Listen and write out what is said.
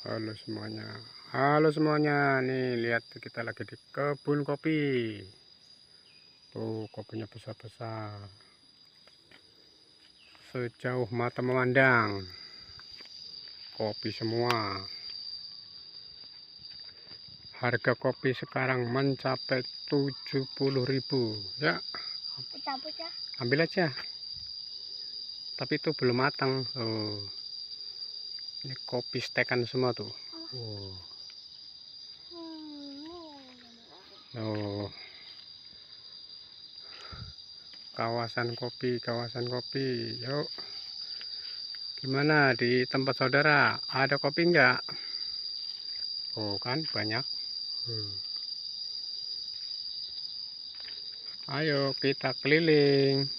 Halo semuanya. Halo semuanya. Nih lihat kita lagi di kebun kopi. Tuh kopinya besar-besar. Sejauh mata memandang. Kopi semua. Harga kopi sekarang mencapai 70.000. Ya, Cabut ya. ambil aja. Tapi itu belum matang. Oh. Ini kopi stekan semua tuh. Oh. Oh. Kawasan kopi. Yuk. Gimana di tempat saudara? Ada kopi enggak? Oh kan banyak. Ayo kita keliling.